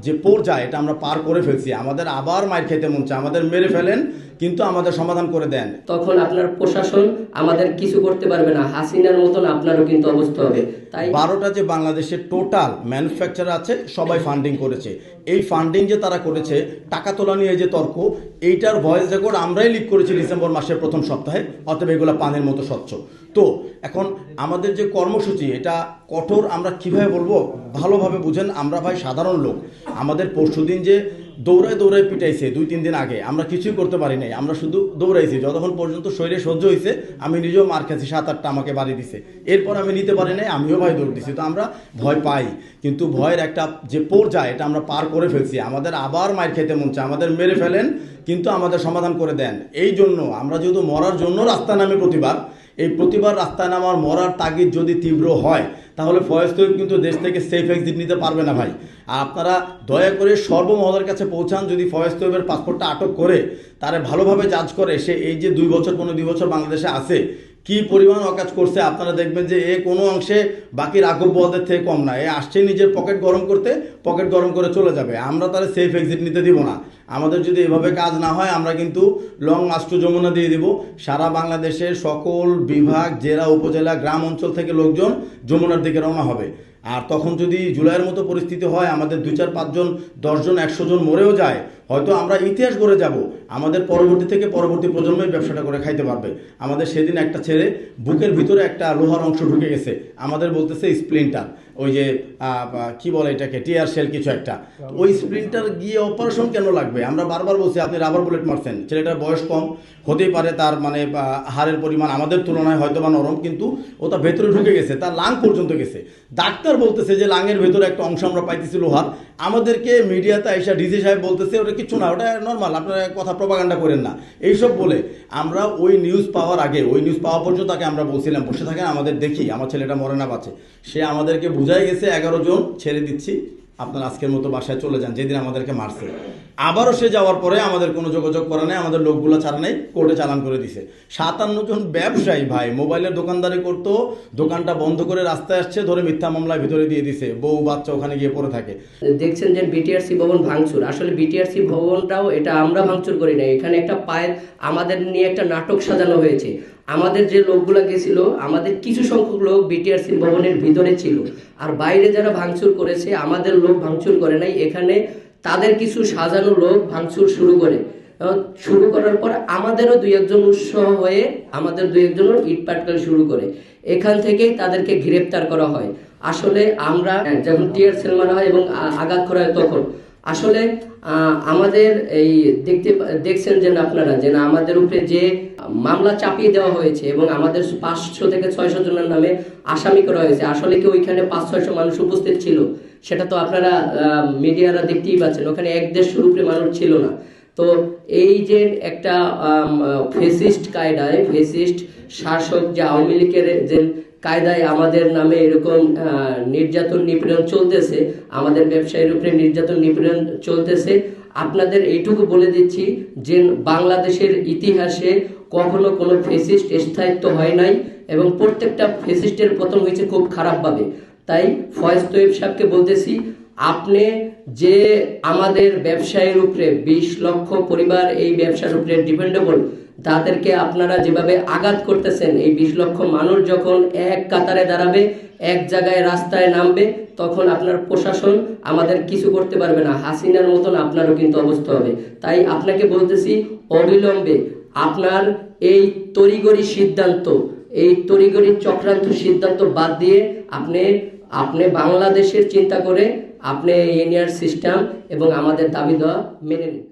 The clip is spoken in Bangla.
যে পর্যায়ে এটা আমরা পার করে ফেলছি, আমাদের আবার মার খেতে মন চায়, আমাদের মেরে ফেলেন কিন্তু আমাদের সমাধান করে দেন, তখন আপনার প্রশাসন আমাদের কিছু করতে পারবে না, হাসিনার মতন আপনারও কিন্তু অবস্থা হবে। তাই 12টা যে বাংলাদেশের টোটাল ম্যানুফ্যাকচার আছে সবাই ফান্ডিং করেছে। এই ফান্ডিং যে তারা করেছে, টাকা তোলা নিয়ে যে তর্ক, এইটার ভয়েস রেকর্ড আমরাই লিক করেছি ডিসেম্বর মাসের প্রথম সপ্তাহে। অতএব এগুলো পানির মতো স্বচ্ছ। তো এখন আমাদের যে কর্মসূচি এটা কঠোর, আমরা কিভাবে বলবো ভালোভাবে বুঝেন। আমরা ভাই সাধারণ লোক, আমাদের পরশুদিন যে দৌড়ায় পিটাইছে 2-3 দিন আগে, আমরা কিছুই করতে পারি নাই, আমরা শুধু দৌড়াইছি যতক্ষণ পর্যন্ত শরীরে সহ্য হয়েছে। আমি নিজেও মার খেয়েছি, 7-8টা আমাকে বাড়ি দিছে, এরপর আমি নিতে পারি নাই, আমিও ভাই দৌড় দিছি। তো আমরা ভয় পাই, কিন্তু ভয়ের একটা যে পর্যায়ে এটা আমরা পার করে ফেলছি, আমাদের আবার মার খেতে মন চায়, আমাদের মেরে ফেলেন কিন্তু আমাদের সমাধান করে দেন। এই জন্য আমরা যেহেতু মরার জন্য রাস্তায় নামে প্রতিবার, এই প্রতিবার রাস্তায় নামার মরার তাগিদ যদি তীব্র হয়, তাহলে ফয়েজ তৈয়ব কিন্তু দেশ থেকে সেফ এক্সিট নিতে পারবে না ভাই। আর আপনারা দয়া করে সর্বমহলের কাছে পৌঁছান, যদি ফয়েজ তৈয়বের পাসপোর্টটা আটক করে তারে ভালোভাবে জাজ করে, সে এই যে 2 বছর 2 বছর বাংলাদেশে আছে কি পরিমাণ অকাজ করছে, আপনারা দেখবেন যে এ কোনো অংশে বাকি রাঘব বোয়ালদের থেকে কম না। এ আসছে নিজের পকেট গরম করতে, পকেট গরম করে চলে যাবে। আমরা তারা সেফ এক্সিট নিতে দিব না। আমাদের যদি এভাবে কাজ না হয়, আমরা কিন্তু লং মার্চ টু যমুনা দিয়ে দিব। সারা বাংলাদেশের সকল বিভাগ, জেলা, উপজেলা, গ্রাম অঞ্চল থেকে লোকজন যমুনার দিকে রওনা হবে। আর তখন যদি জুলাইয়ের মতো পরিস্থিতি হয়, আমাদের 2-4-5 জন 10 জন 100 জন মরেও যায়, হয়তো আমরা ইতিহাস গড়ে যাব। আমাদের পরবর্তী প্রজন্মই ব্যবসাটা করে খাইতে পারবে। আমাদের সেদিন একটা ছেলে বুকের ভিতরে একটা লোহার অংশ ঢুকে গেছে, আমাদের বলতেছে স্প্লিন্টার, ওই যে কি বলে এটাকে, টিয়ার শেল কিছু একটা। ওই স্প্লিন্টার গিয়ে অপারেশন কেন লাগবে? আমরা বারবার বলছি আপনি রাবার বুলেট মারছেন, ছেলেটার বয়স কম হতেই পারে, তার মানে হাড়ের পরিমাণ আমাদের তুলনায় হয়তো বা নরম, কিন্তু ও তার ভেতরে ঢুকে গেছে, তার লাং পর্যন্ত গেছে। ডাক্তার বলতেছে যে লাঙের ভেতরে একটা অংশ আমরা পাইতেছি লোহার। আমাদেরকে মিডিয়াতে আইসা ডিসি সাহেব বলতেছে ওটা কিছু না, ওটা নর্মাল, আপনারা কথা প্রপাগান্ডা করেন না, এইসব বলে আমরা ওই নিউজ পাওয়ার আগে, ওই নিউজ পাওয়া পর্যন্ত তাকে আমরা বলছিলাম বসে থাকেন, আমাদের দেখি আমার ছেলেটা মরে না বাঁচে। সে আমাদেরকে বুঝাই গেছে 11 জন ছেড়ে দিচ্ছি, আপনারা আজকের মতো বাসায় চলে যান, যেদিন আমাদেরকে মারছে। আবারও সে যাওয়ার পরে আমাদের কোনো যোগাযোগ করা নেই, আমাদের লোকগুলো ছাড়া নেই, কোর্টে চালান করে দিছে। 57 জন ব্যবসায়ী ভাই মোবাইলের দোকানদারি করতো, দোকানটা বন্ধ করে রাস্তায় আসছে, ধরে মিথ্যা মামলায় ভিতরে দিয়ে দিছে, বউ বাচ্চা ওখানে গিয়ে পড়ে থাকে। দেখছেন যে বিটিআরসি ভবন ভাঙচুর, আসলে বিটিআরসি ভবনটাও এটা আমরা ভাঙচুর করি না, এখানে একটা পায়ের আমাদের নিয়ে একটা নাটক সাজানো হয়েছে। আমাদের যে লোকগুলো গেছিল, আমাদের কিছু সংখ্যক লোক বিটিআরসি ভবনের ভিতরে ছিল, আর বাইরে যারা ভাঙচুর করেছে আমাদের লোক ভাঙচুর করে নাই। এখানে তাদের কিছু সাজানো লোক ভাঙচুর শুরু করার পর আমাদেরও 2-1 উৎসাহ হয়ে আমাদের 2-1 ইট পাটকেল শুরু করে, এখান থেকেই তাদেরকে গ্রেপ্তার করা হয়। আসলে আমরা যখন টিয়ার সেল মারা হয় এবং আঘাত করা হয়, তখন আসলে আমাদের এই দেখছেন যে আপনারা যে আমাদের উপরে যে মামলা চাপিয়ে দেওয়া হয়েছে এবং আমাদের 500 থেকে 600 জনের নামে আসামি করা হয়েছে। আসলে কি ওইখানে 500-600 মানুষ উপস্থিত ছিল? সেটা তো আপনারা মিডিয়ারা দেখতেই পাচ্ছেন, ওখানে 1-150 উপরে মানুষ ছিল না। তো এই যে একটা ফেসিস্ট কায়দায়, ফেসিস্ট শাসক যে আওয়ামী লীগের যে কায়দায় আমাদের নামে এরকম নির্যাতন নিপীড়ন চলতেছে, আমাদের ব্যবসায়ীর উপরে নির্যাতন নিপীড়ন চলতেছে। আপনাদের এইটুকু বলে দিচ্ছি যে বাংলাদেশের ইতিহাসে কখনো কোনো ফেসিস্ট স্থায়িত্ব হয় নাই এবং প্রত্যেকটা ফেসিস্টের পতন হয়েছে খুব খারাপভাবে। তাই ফয়েজ তৈয়ব সাহেবকে বলতেছি, আপনি যে আমাদের ব্যবসায়ীর উপরে 20 লক্ষ পরিবার এই ব্যবসার উপরে ডিপেন্ডেবল, তাদেরকে আপনারা যেভাবে আঘাত করতেছেন, এই 20 লক্ষ মানুষ যখন এক কাতারে দাঁড়াবে, এক জায়গায় রাস্তায় নামবে, তখন আপনার প্রশাসন আমাদের কিছু করতে পারবে না, হাসিনার মতন আপনারও কিন্তু অবস্থা হবে। তাই আপনাকে বলতেছি, অবিলম্বে আপনার এই তড়িঘড়ি সিদ্ধান্ত, এই তড়িঘড়ি চক্রান্ত সিদ্ধান্ত বাদ দিয়ে আপনি বাংলাদেশের চিন্তা করে আপনি ইউনিয়ন সিস্টেম এবং আমাদের দাবি দেওয়া মেনে নিন।